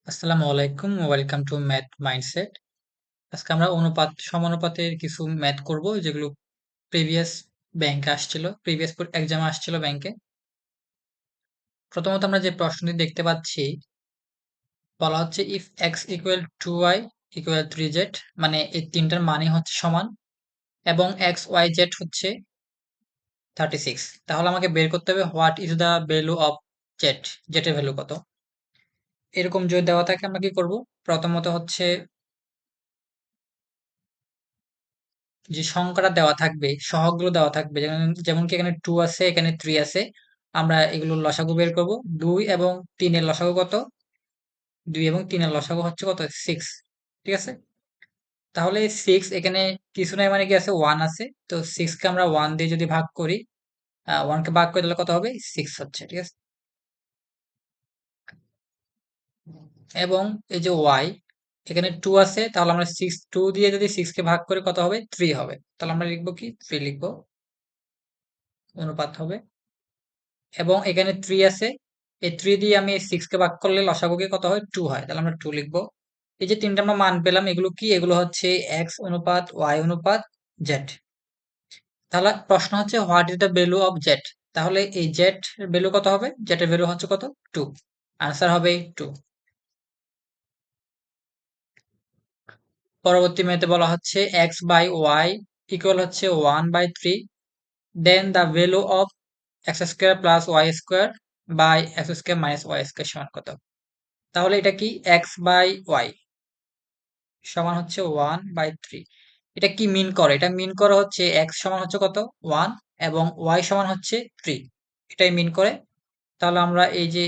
আসসালামু আলাইকুম, welcome to math mindset. আজকে আমরা অনুপাত সমানুপাতের কিছু ম্যাথ করব, যেগুলো প্রিভিয়াস ব্যাংকে আসছিল, প্রিভিয়াস এক্সামে আসছিল ব্যাংকে। প্রথমত আমরা যে প্রশ্নটি দেখতে পাচ্ছি, বলা হচ্ছে if X equal to Y equal 3z, মানে এই তিনটার মানই হচ্ছে সমান, এবং এক্স ওয়াই জেড হচ্ছে 36। তাহলে আমাকে বের করতে হবে what is the value of Z, জেটের ভ্যালু কত। এরকম যদি দেওয়া থাকে আমরা কি করব? প্রথমত হচ্ছে যে সংখ্যাটা দেওয়া থাকবে, সহগগুলো দেওয়া থাকবে, যেমন যেমন কি এখানে 2 আছে, এখানে 3 আছে, আমরা এগুলোর লসাগু বের করব। 2 এবং 3 এর লসাগু কত? 2 এবং 3 এর লসাগু হচ্ছে কত? 6। ঠিক আছে? তাহলে 6 এখানে কিছু নাই, মানে কি আছে? 1 আছে। তো 6 কে আমরা 1 দিয়ে যদি ভাগ করি, 1 কে ভাগ করে তাহলে কত হবে? 6 হচ্ছে। ঠিক আছে? এবং এই যে y, এখানে 2 আছে, তাহলে আমরা 2 দিয়ে যদি 6 কে ভাগ করি কত হবে? 3 হবে। তাহলে আমরা লিখবো কি? 3 লিখবো, অনুপাত হবে। এবং এখানে 3 আছে, এই 3 দিয়ে আমি 6 কে ভাগ করলে লসাগু কি কত হয়? 2 হয়। তাহলে আমরা 2 লিখবো। এই যে তিনটা আমরা মান পেলাম, এগুলো কি? এগুলো হচ্ছে x অনুপাত y অনুপাত z। তাহলে প্রশ্ন হচ্ছে what is the value of z। তাহলে এই z এর ভ্যালু কত হবে? z এর ভ্যালু হচ্ছে কত? 2। আনসার হবে 2। পরবর্তী মেথে বলা হচ্ছে x বাই y ইকুয়াল হচ্ছে 1/3, then the value of x square plus y square by x square minus y square সমান কত। তাহলে এটা কি? x বাই y সমান হচ্ছে 1/3। এটা কি মিন করে? এটা মিন করে হচ্ছে x সমান হচ্ছে কত? 1, এবং y সমান হচ্ছে 3। এটাই মিন করে। তাহলে আমরা এই যে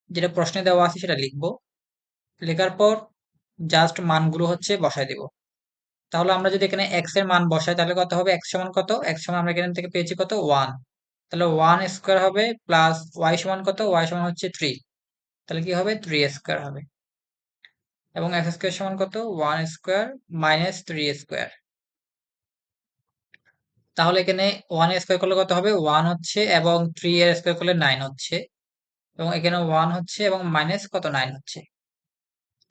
যেটা প্রশ্নে দেওয়া আছে সেটা লিখবো। লেখার পর জাস্ট মানগুলো হচ্ছে বসায় দিব। তাহলে আমরা যদি এখানে x এর মান বসাই তাহলে কত হবে? x সমান কত? x সমান আমরা এখান থেকে পেয়েছি কত? 1। তাহলে 1 স্কোয়ার হবে প্লাস y সমান কত? y সমান হচ্ছে 3। তাহলে কি হবে? 3 স্কোয়ার হবে। এবং x স্কোয়ার সমান কত? 1 স্কোয়ার মাইনাস 3 স্কোয়ার। তাহলে এখানে 1 এর স্কোয়ার করলে কত হবে? 1 হচ্ছে, এবং 3 এর স্কোয়ার করলে 9 হচ্ছে, এবং এখানে 1 হচ্ছে এবং মাইনাস কত? 9 হচ্ছে।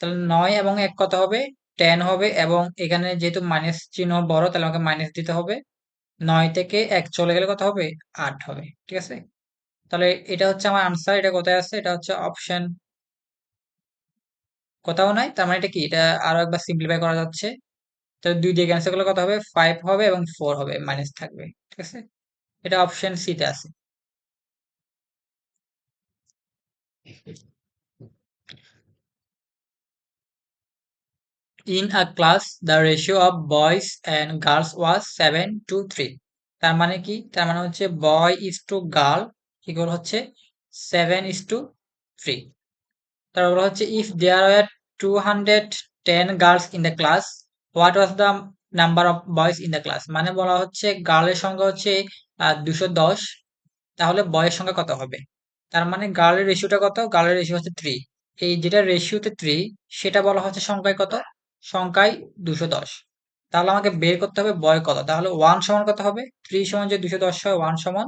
তাহলে 9 এবং 1 কত হবে? 10 হবে, এবং এখানে যেহেতু মাইনাস চিহ্ন বড়, তাহলে আমাকে মাইনাস দিতে হবে। 9 থেকে 1 চলে গেলে কত হবে? 8 হবে। ঠিক আছে? তাহলে এটা হচ্ছে আমার আনসার। এটা কোথায় আছে? এটা হচ্ছে অপশন, কোথাও নাই। তার মানে এটা কি? এটা আরো একবার সিম্পলিফাই করা যাচ্ছে। তাহলে 2 দিয়ে ক্যান্সেল করলে কত হবে? 5 হবে, এবং 4 হবে, মাইনাস থাকবে। ঠিক আছে? এটা অপশন সি তে আছে। In a class, the ratio of boys and girls was 7:3। তার মানে কি? তার মানে হচ্ছে boy is to girl equal হচ্ছে 7:3। তারপর হচ্ছে if there were 210 girls in the class, what was the number of boys in the class? মানে বলা হচ্ছে গার্লের সংখ্যা হচ্ছে 210, তাহলে বয়ের সংখ্যা কত হবে? তার মানে গার্লের রেশিওটা কত? গার্লের রেশিও হচ্ছে 3। এই যেটা রেশিওতে 3, সেটা বলা হচ্ছে সংখ্যায় কত? সংখ্যায় 210। তাহলে আমাকে বের করতে হবে বয় কত। তাহলে 1 সমান কত হবে? 3 সমান যে 210 হয়, 1 সমান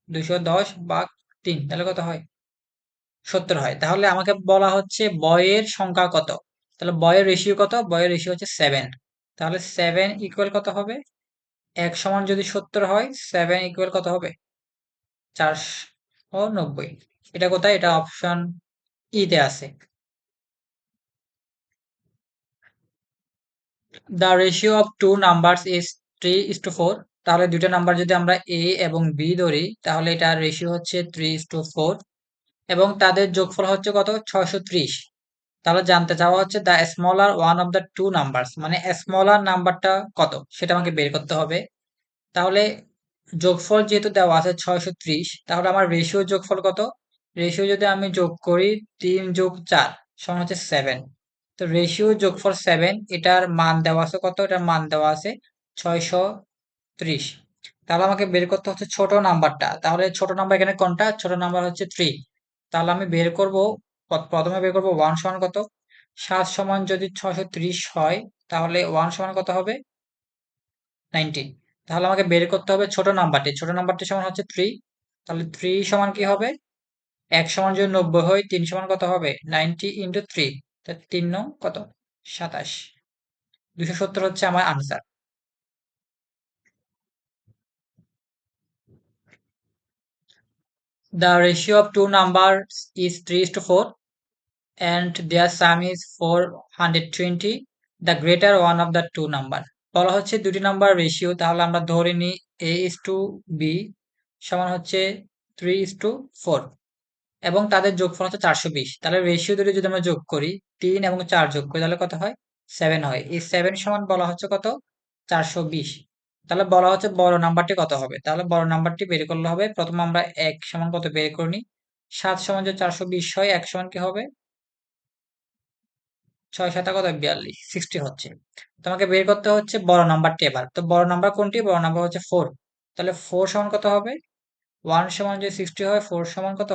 210 ভাগ 3, তাহলে কত হয়? 70 হয়। তাহলে আমাকে বলা হচ্ছে বয়ের সংখ্যা কত। তাহলে বয়ের রেশিও কত? বয়ের রেশিও হচ্ছে 7। তাহলে 7 ইকুয়াল কত হবে? 1 সমান যদি 70 হয়, 7 ইকুয়াল কত হবে? 490। এটা কোথায়? এটা অপশন ই তে আছে। The ratio of two numbers is 3:4। তাহলে দুইটা নাম্বার যদি আমরা এ এবং বি ধরি, তাহলে এটার রেশিও হচ্ছে 3:4, এবং তাদের যোগফল হচ্ছে কত? 630। তাহলে জানতে চাওয়া হচ্ছে the smaller one of the two numbers, মানে স্মলার নাম্বারটা কত সেটা আমাকে বের করতে হবে। তাহলে যোগফল যেহেতু দেওয়া আছে 630, তাহলে আমার রেশিও যোগফল কত? রেশিও যদি আমি যোগ করি 3 যোগ 4 সমান হচ্ছে 7। তো রেশিও যোগফল 7, এটার মান দেওয়া আছে কত? এটার মান দেওয়া আছে 630। তাহলে আমাকে বের করতে হচ্ছে ছোট নাম্বারটা। তাহলে ছোট নাম্বার এখানে কোনটা? ছোট নাম্বার হচ্ছে 3। তাহলে আমি বের করব, প্রথমে বের করব 1 সমান কত। 7 সমান যদি 630 হয়, তাহলে 1 সমান কত হবে? 19। তাহলে আমাকে বের করতে হবে ছোট নাম্বারটি। ছোট নাম্বারটি সমান হচ্ছে 3। তাহলে 3 সমান কি হবে? 1 সমান যদি 90 হয়, 3 সমান কত হবে? 90 ইন্টু 3। তো 3 নং কত 27, 270 হচ্ছে আমার answer. The ratio of two numbers is 3:4 and their sum is 420. The greater one of the two number. বলা হচ্ছে দুটি নাম্বার রেশিও, তাহলে আমরা ধরে নিই a:b সমান হচ্ছে 3:4 এবং তাদের যোগফল হচ্ছে 420। তাহলে রেশিও দুটো যদি আমরা যোগ করি 3 এবং 4 যোগ করি তাহলে কত হয় 7 হয়। এই 7 সমান বলা হচ্ছে কত 420। তাহলে বলা হচ্ছে বড় নাম্বারটি কত হবে, তাহলে বড় নাম্বারটি বের করলে হবে প্রথমে আমরা 1 সমান কত বের করে নিই। 7 সমান যে 420 হয়, 1 সমান কি হবে 6 7 কত 42, 60 হচ্ছে। তোমাকে বের করতে হচ্ছে বড় নাম্বারটি। এবার তো বড় নাম্বার কোনটি, বড় নাম্বার হচ্ছে 4। তাহলে 4 সমান কত হবে 1 সমান যে 60 হয় 4 সমান কত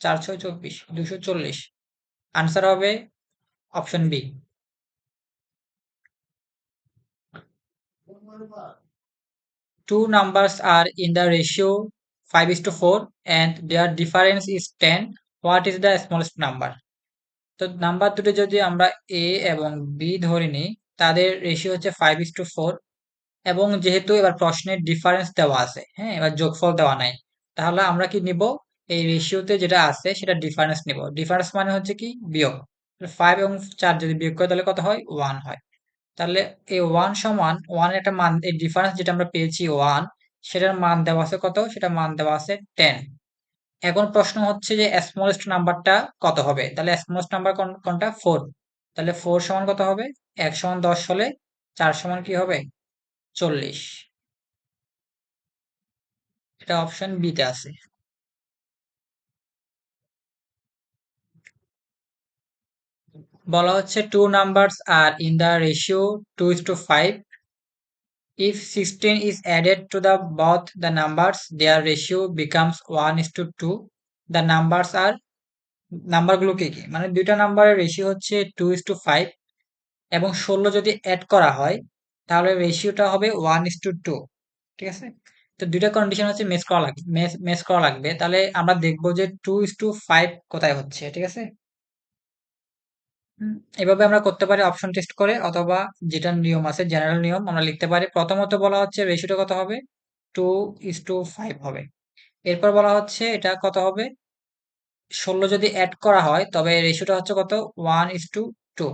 4 6 24, 240। আনসার হবে option B. Two numbers are in the ratio 5:4 and their difference is 10. What is the smallest number? তো নাম্বার দুটো যদি আমরা এ এবং বি ধরে নিই, তাদের রেশিও হচ্ছে 5:4 এবং যেহেতু এবার প্রশ্নের ডিফারেন্স দেওয়া আছে, হ্যাঁ এবার যোগফল দেওয়া নাই, তাহলে আমরা কি নিব এই রেশিওতে যেটা আছে সেটা ডিফারেন্স নিব। ডিফারেন্স মানে হচ্ছে কি বিয়োগ। 5 এবং 4 যদি বিয়োগ করে তাহলে কত হয় 1 হয়। তাহলে এই 1 সমান 1 এর একটা মান, এই ডিফারেন্স যেটা আমরা পেয়েছি 1, সেটার মান দেওয়া আছে কত, সেটা মান দেওয়া আছে 10। এখন প্রশ্ন হচ্ছে যে স্মলেস্ট নাম্বারটা কত হবে, তাহলে স্মলেস্ট নাম্বার কোনটা 4। তাহলে 4 সমান কত হবে 1 সমান 10 হলে 4 সমান কি হবে 40। এটা অপশন বি তে আছে। বলা হচ্ছে two numbers are in the ratio 2:5. If 16 is added to the both the numbers, their ratio becomes 1:2. The numbers are, নাম্বারগুলো কি কি, মানে দুইটা নাম্বারের রেশিও হচ্ছে 2:5 এবং 16 যদি অ্যাড করা হয় তাহলে রেশিওটা হবে 1:2। ঠিক আছে, তো দুইটা কন্ডিশন হচ্ছে মেস করা লাগবে। তাহলে আমরা দেখবো যে 2:5 কোথায় হচ্ছে। ঠিক আছে, এভাবে আমরা করতে পারি অপশন টেস্ট করে, অথবা যেটা নিয়ম আছে জেনারেল নিয়ম আমরা লিখতে পারি। প্রথমত বলা হচ্ছে রেশিওটা কত হবে 2:5 হবে। এরপর বলা হচ্ছে এটা কত হবে 16 যদি অ্যাড করা হয় তবে রেশিওটা হচ্ছে কত 1:2।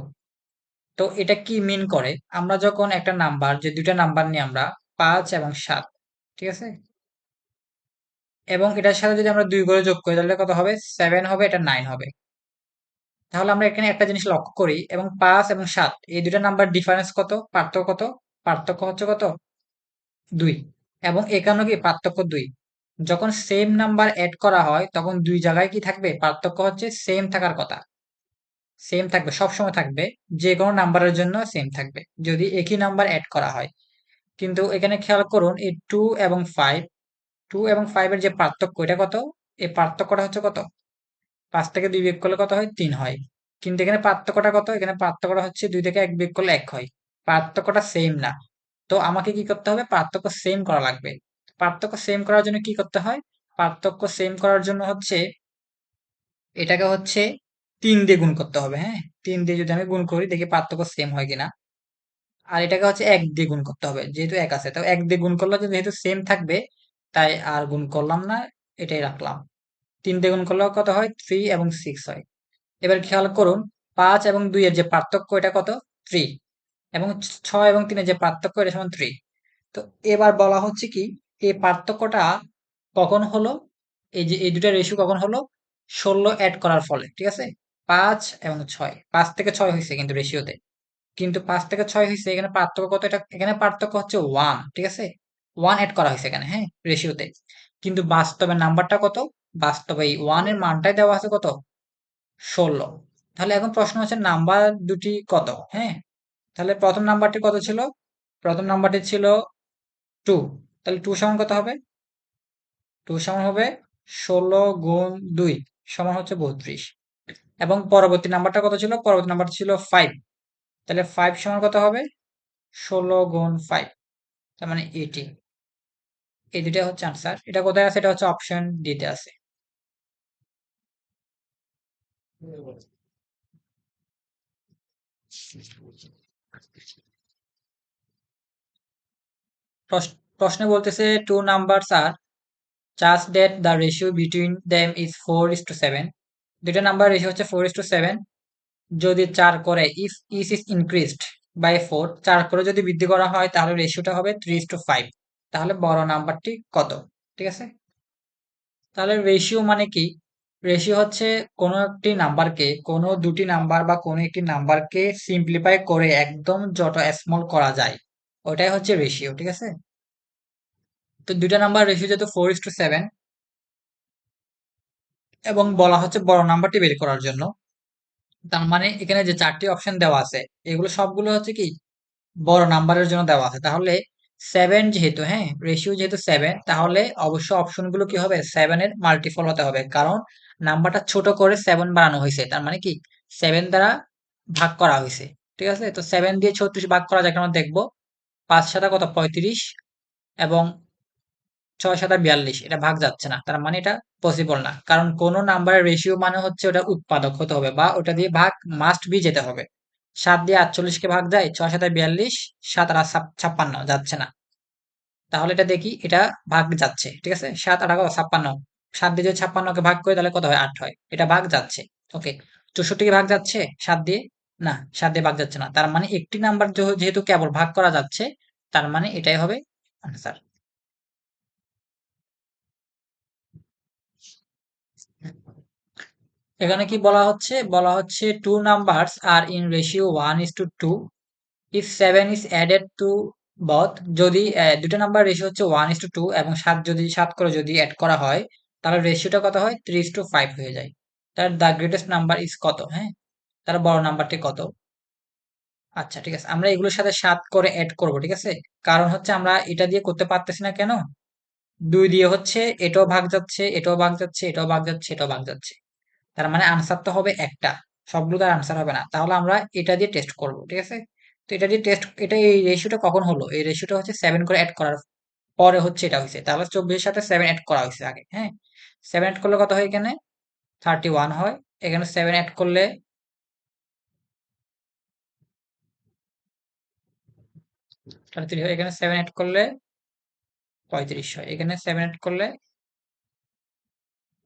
তো এটা কি মিন করে, আমরা যখন একটা নাম্বার, যে দুইটা নাম্বার নিয়ে আমরা 5 এবং 7, ঠিক আছে, এবং এটার সাথে যদি আমরা 2 করে যোগ করি তাহলে কত হবে 7 হবে, এটা 9 হবে। তাহলে আমরা এখানে একটা জিনিস লক্ষ্য করি, এবং 5 এবং 7 এই দুইটা নাম্বার ডিফারেন্স কত, পার্থক্য কত, পার্থক্য হচ্ছে কত 2। এবং এখানেও কি পার্থক্য 2। যখন সেম নাম্বার অ্যাড করা হয় তখন দুই জায়গায় কি থাকবে, পার্থক্য হচ্ছে সেম থাকার কথা, সেম থাকবে, সবসময় থাকবে, যে কোনো নাম্বারের জন্য সেম থাকবে যদি একই নাম্বার অ্যাড করা হয়। কিন্তু এখানে খেয়াল করুন এই 2 এবং 5, 2 এবং 5 এর যে পার্থক্য এটা কত, এই পার্থক্যটা হচ্ছে কত 5 থেকে 2 বিয়োগ করলে কত হয় 3 হয়। কিন্তু এখানে পার্থক্যটা কত, এখানে পার্থক্যটা হচ্ছে 2 থেকে 1 বিয়োগ করলে 1 হয়। পার্থক্যটা সেম না। তো আমাকে কি করতে হবে, পার্থক্য সেম করা লাগবে। পার্থক্য সেম করার জন্য কি করতে হয়, পার্থক্য সেম করার জন্য হচ্ছে এটাকে হচ্ছে 3 দিয়ে গুণ করতে হবে। হ্যাঁ, 3 দিয়ে যদি আমি গুণ করি দেখি পার্থক্য সেম হয় কিনা। আর এটাকে হচ্ছে 1 দিয়ে গুণ করতে হবে, যেহেতু 1 আছে তো 1 দিয়ে গুণ করলে যেহেতু সেম থাকবে তাই আর গুণ করলাম না, এটাই রাখলাম। 3 দিয়ে গুণ করলে কত হয় 3 এবং 6 হয়। এবার খেয়াল করুন 5 এবং 2 এর যে পার্থক্য এটা কত 3, এবং 6 এবং 3 এর যে পার্থক্য এটা সমান 3। তো এবার বলা হচ্ছে কি এই পার্থক্যটা কখন হলো, এই যে এই দুটা রেশিও কখন হলো 16 অ্যাড করার ফলে। ঠিক আছে, 5 এবং 6, 5 থেকে 6 হয়েছে কিন্তু রেশিওতে, কিন্তু 5 থেকে 6 হয়েছে, এখানে পার্থক্য কত, এটা এখানে পার্থক্য হচ্ছে 1। ঠিক আছে, 1 অ্যাড করা হয়েছে এখানে, হ্যাঁ রেশিওতে, কিন্তু বাস্তবে নাম্বারটা কত, বাস্তবে এই 1 এর মানটাই দেওয়া আছে কত 16। তাহলে এখন প্রশ্ন হচ্ছে নাম্বার দুটি কত। হ্যাঁ, তাহলে প্রথম নাম্বারটি কত ছিল, প্রথম নাম্বারটি ছিল 2, তাহলে 2 সমান কত হবে, 2 সমান হবে 16 গুণ 2 সমান হচ্ছে 32। এবং পরবর্তী নাম্বারটা কত ছিল, পরবর্তী নাম্বারটা ছিল 5, তাহলে 5 সমান কত হবে 16 গুণ 5, তার মানে 80। এই দুটাই হচ্ছে আনসার। এটা কোথায় আছে, এটা হচ্ছে অপশন ডি তে আছে। প্রশ্নে বলতেছে two numbers are such that the ratio between them is 4:7. দুইটা নাম্বার রেশিও হচ্ছে 4:7। যদি 4 করে if is increased by 4, 4 করে যদি বৃদ্ধি করা হয় তাহলে রেশিওটা হবে 3:5। তাহলে বড় নাম্বারটি কত? ঠিক আছে, তাহলে রেশিও মানে কি? রেশিও হচ্ছে কোনো একটি নাম্বারকে, কোনো দুটি নাম্বার বা কোনো একটি নাম্বারকে সিম্পলিফাই করে একদম যত স্মল করা যায় ওটাই হচ্ছে রেশিও। ঠিক আছে, তো দুইটা নাম্বার রেশিও যেহেতু 4:7 এবং বলা হচ্ছে বড় নাম্বারটি বের করার জন্য, তার মানে এখানে যে চারটি অপশন দেওয়া আছে এগুলো সবগুলো হচ্ছে কি বড় নাম্বারের জন্য দেওয়া আছে। তাহলে 7 যেহেতু, হ্যাঁ, রেশিও যেহেতু 7, তাহলে অবশ্য অপশনগুলো কি হবে 7 এর মাল্টিপল হতে হবে, কারণ নাম্বারটা ছোট করে 7 বানানো হয়েছে, তার মানে কি 7 দ্বারা ভাগ করা হয়েছে। ঠিক আছে, তো 7 দিয়ে 36 ভাগ করা যায়, আমরা দেখবো 5 সাতা কত 35 এবং 6 সাতা 42, এটা ভাগ যাচ্ছে না, তার মানে এটা পসিবল না, কারণ কোন নাম্বারের রেশিও মানে হচ্ছে ওটা উৎপাদক হতে হবে বা ওটা দিয়ে ভাগ মাস্ট বি যেতে হবে। 7 দিয়ে 48 কে ভাগ যায়, 6 সাতা 42, 7 আর 56 যাচ্ছে না, তাহলে এটা দেখি এটা ভাগ যাচ্ছে। ঠিক আছে, 7 আর 56, 7 দিয়ে যদি 56 কে ভাগ করে তাহলে কত হয় 8 হয়, এটা ভাগ যাচ্ছে। ওকে, 64 কে ভাগ যাচ্ছে 7 দিয়ে, না 7 দিয়ে ভাগ যাচ্ছে না, তার মানে একটি নাম্বার যেহেতু কেবল ভাগ করা যাচ্ছে, তার মানে এটাই হবে আনসার। এখানে কি বলা হচ্ছে? বলা হচ্ছে two numbers are in ratio 1:2 if 7 is added to both. যদি দুটো নাম্বার রেশিও হচ্ছে 1:2 এবং 7 যদি 7 করে যদি অ্যাড করা হয় তাহলে রেশিওটা কত হয় 3:5 হয়ে যায়। তার দ্য গ্রেটেস্ট নাম্বার ইজ কত? হ্যাঁ, তার বড় নাম্বারটি কত? আচ্ছা ঠিক আছে, আমরা এগুলোর সাথে 7 করে অ্যাড করব। ঠিক আছে, কারণ হচ্ছে আমরা এটা দিয়ে করতে পারতেছি না কেন, 2 দিয়ে হচ্ছে এটাও ভাগ যাচ্ছে, এটাও ভাগ যাচ্ছে, এটাও ভাগ যাচ্ছে, এটাও ভাগ যাচ্ছে, তার মানে আনসার তো হবে একটা, সবগুলো তার আনসার হবে না, তাহলে আমরা এটা দিয়ে টেস্ট করব। ঠিক আছে, তো এটা দিয়ে টেস্ট, এটা এই রেশিওটা কখন হলো? এই রেশিওটা হচ্ছে 7 করে অ্যাড করার পরে হচ্ছে এটা হয়েছে, তাহলে 24 এর সাথে 7 অ্যাড করা হয়েছে আগে। হ্যাঁ, 7 অ্যাড করলে কত হয়? এখানে 31 হয়, এখানে 7 অ্যাড করলে 33 হয়, এখানে 7 অ্যাড করলে 35 হয়, এখানে 7 অ্যাড করলে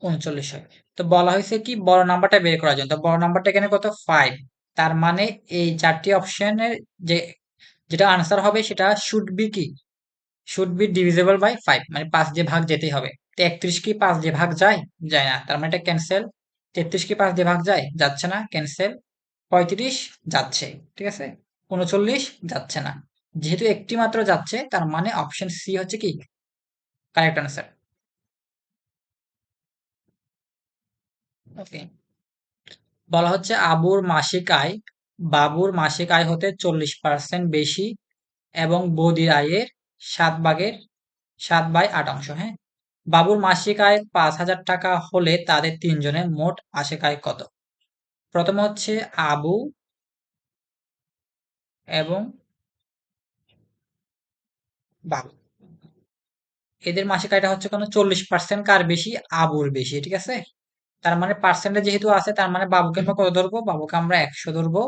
39 হয়। তো বলা হয়েছে কি বড় নাম্বারটা বের করার জন্য, তো বড় নাম্বারটা এখানে কত 5, তার মানে এই চারটি অপশনের যে যেটা আনসার হবে সেটা শুড বি কি, শুড বি ডিভিজিবল বাই 5, মানে 5 দিয়ে ভাগ যেতেই হবে। তো 31 কি 5 দিয়ে ভাগ যায়? যায় না, তার মানে এটা ক্যান্সেল। 33 কি 5 দিয়ে ভাগ যায়? যাচ্ছে না, ক্যান্সেল। 35 যাচ্ছে, ঠিক আছে, 39 যাচ্ছে না, যেহেতু একটি মাত্র যাচ্ছে তার মানে অপশন সি হচ্ছে কি কারেক্ট আনসার। ওকে, বলা হচ্ছে আবুর মাসিক আয় বাবুর মাসিক আয় হতে 40% বেশি এবং বৌদির আয়ের 7/8 অংশ। হ্যাঁ, বাবুর মাসিক আয় 5,000 টাকা হলে তাদের তিনজনের মোট মাসিক আয় কত? প্রথমে হচ্ছে আবু এবং বাবু, এদের মাসিক আয়টা হচ্ছে কোনো 40% কার বেশি? আবুর বেশি। ঠিক আছে, তার মানে পার্সেন্টেজ যেহেতু আছে তার মানে বাবুকে আমরা কত ধরবো? বাবুকে আমরা 100 ধরবো,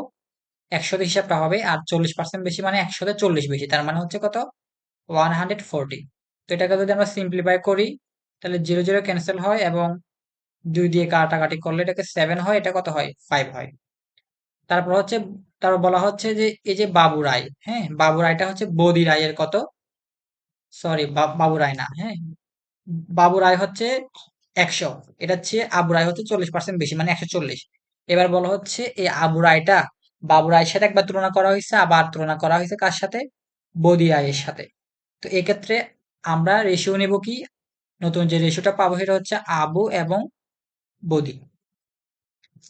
100 হিসাবটা হবে, আর 40% বেশি মানে 100-তে 40 বেশি, তার মানে হচ্ছে কত 140। তো এটাকে যদি আমরা সিম্পলিফাই করি তাহলে 0 0 ক্যান্সেল হয় এবং 2 দিয়ে কাটাকাটি করলে এটাকে 7 হয়, এটা কত হয় 5 হয়। তারপর হচ্ছে, তারপর বলা হচ্ছে যে এই যে বাবু রায়, হ্যাঁ, বাবু রায়টা হচ্ছে বৌদি রায়ের কত, সরি বাবু রায় না, হ্যাঁ, বাবু রায় হচ্ছে 100, এটা হচ্ছে আবু রায় হচ্ছে 40% বেশি মানে 140। এবার বলা হচ্ছে এই আবু রায়টা বাবু রায়ের সাথে একবার তুলনা করা হয়েছে, আবার তুলনা করা হয়েছে কার সাথে? বৌদি রায়ের সাথে। তো এক্ষেত্রে আমরা রেশিও নেব কি, নতুন যে রেশিওটা পাবো সেটা হচ্ছে আবু এবং বদি।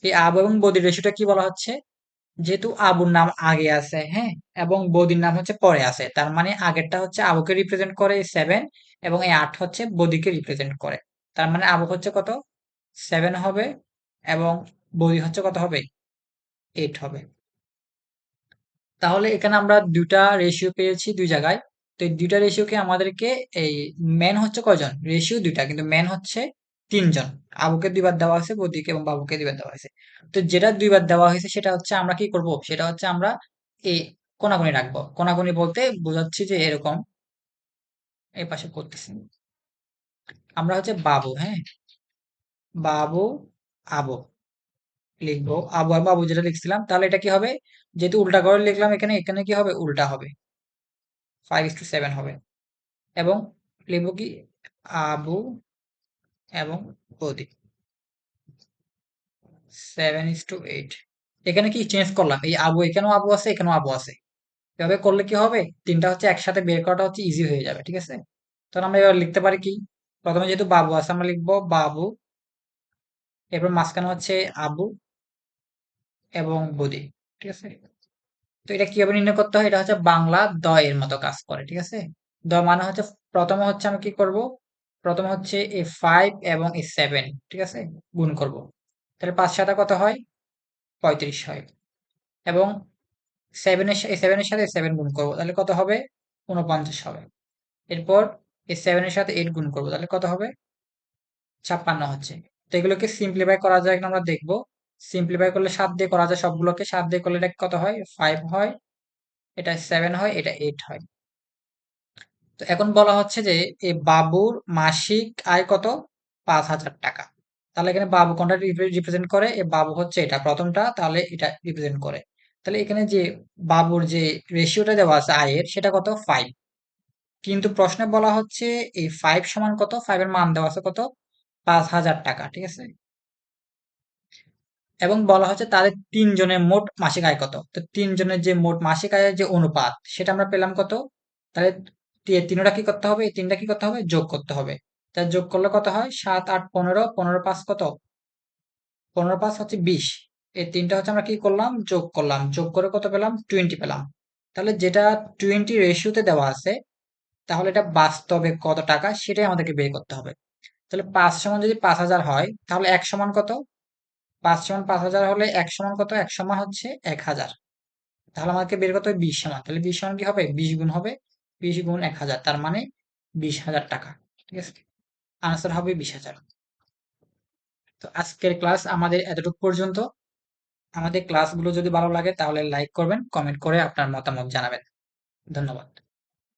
এই আবু এবং বদির রেশিওটা কি বলা হচ্ছে? যেহেতু আবুর নাম আগে আছে, হ্যাঁ, এবং বদির নাম হচ্ছে পরে আছে, তার মানে আগেরটা হচ্ছে আবুকে রিপ্রেজেন্ট করে 7 এবং এই 8 হচ্ছে বদিকে রিপ্রেজেন্ট করে, তার মানে আবু হচ্ছে কত 7 হবে এবং বদি হচ্ছে কত হবে 8 হবে। তাহলে এখানে আমরা দুইটা রেশিও পেয়েছি দুই জায়গায়। তো এই দুইটা রেশিওকে আমাদেরকে এই ম্যান হচ্ছে কয়জন? রেশিও দুইটা কিন্তু ম্যান হচ্ছে তিনজন। আবুকে দুইবার দেওয়া হয়েছে, বদিকে এবং বাবুকে দুইবার দেওয়া হয়েছে। তো যেটা দুইবার দেওয়া হয়েছে সেটা হচ্ছে আমরা কি করব, সেটা হচ্ছে আমরা এই কোনাকুনি রাখবো। কোনাকুনি বলতে বোঝাচ্ছি যে এরকম এই পাশে করতেছি আমরা হচ্ছে বাবু, হ্যাঁ, বাবু, আবু লিখবো, আবু আর বাবু যেটা লিখছিলাম, তাহলে এটা কি হবে, যেহেতু উল্টা করে লিখলাম এখানে, এখানে কি হবে, উল্টা হবে, 5:7 হবে। এবং লিখবো কি, আবু এবং বদি 7:8। এখানে কি চেঞ্জ করলাম, এই আবু এখানেও আবু আছে, এখানেও আবু আছে। এভাবে করলে কি হবে, তিনটা হচ্ছে একসাথে বের করাটা হচ্ছে ইজি হয়ে যাবে, ঠিক আছে। তখন আমরা এবার লিখতে পারি কি, প্রথমে যেহেতু বাবু আছে আমরা লিখবো বাবু, এরপর মাঝখানে হচ্ছে আবু এবং বদি, ঠিক আছে। তো এটা কিভাবে নির্ণয় করতে হয়, এটা হচ্ছে বাংলা দ এর মতো কাজ করে, ঠিক আছে। দ মানে হচ্ছে প্রথমে হচ্ছে আমি কি করব, প্রথমে হচ্ছে এই 5 এবং এই 7, ঠিক আছে, গুণ করব। তাহলে 5 7 কত হয়, 35 হয়। এবং 7 এর সাথে 7 গুণ করবো, তাহলে কত হবে, 49 হবে। এরপর এই 7 এর সাথে 8 গুণ করবো, তাহলে কত হবে, 56 হচ্ছে। তো এগুলোকে সিম্পলিফাই করা যায় কিনা আমরা দেখবো। সিম্পলিফাই করলে 7 দিয়ে করা যায় সবগুলোকে, 7 দিয়ে করলে এটা কত হয়, 5 হয়, এটা 7 হয়, এটা 8 হয়। তো এখন বলা হচ্ছে যে এই বাবুর মাসিক আয় কত, 5,000 টাকা। তাহলে এখানে বাবু কোনটা রিপ্রেজেন্ট করে, এই বাবু হচ্ছে এটা প্রথমটা, তাহলে এটা রিপ্রেজেন্ট করে। তাহলে এখানে যে বাবুর যে রেশিওটা দেওয়া আছে আয়ের, সেটা কত, 5। কিন্তু প্রশ্নে বলা হচ্ছে এই 5 সমান কত, 5 এর মান দেওয়া আছে কত, 5,000 টাকা, ঠিক আছে। এবং বলা হচ্ছে তাদের তিনজনের মোট মাসিক আয় কত। তো তিনজনের যে মোট মাসিক আয়ের যে অনুপাত, সেটা আমরা পেলাম কত, তাহলে তিনটা কি করতে হবে, এই তিনটা কি করতে হবে, যোগ করতে হবে। তা যোগ করলে কত হয়, 7 8 15, 15 5 কত, 15 5 হচ্ছে 20। এই তিনটা হচ্ছে আমরা কি করলাম, যোগ করলাম, যোগ করে কত পেলাম, 20 পেলাম। তাহলে যেটা 20 রেশিওতে দেওয়া আছে, তাহলে এটা বাস্তবে কত টাকা সেটাই আমাদেরকে বের করতে হবে। তাহলে 5 সমান যদি 5,000 হয়, তাহলে 1 সমান কত, 5 সমান 5,000 হলে 1 সমান কত, 1 সমান হচ্ছে 1,000। তাহলে আমাকে বের করতে হবে 20 সমান, তাহলে 20 সমান কি হবে, 20 গুণ হবে, 20 গুণ 1,000, তার মানে 20,000 টাকা, ঠিক আছে। আনসার হবে 20,000। তো আজকের ক্লাস আমাদের এতটুকু পর্যন্ত। আমাদের ক্লাসগুলো যদি ভালো লাগে তাহলে লাইক করবেন, কমেন্ট করে আপনার মতামত জানাবেন। ধন্যবাদ।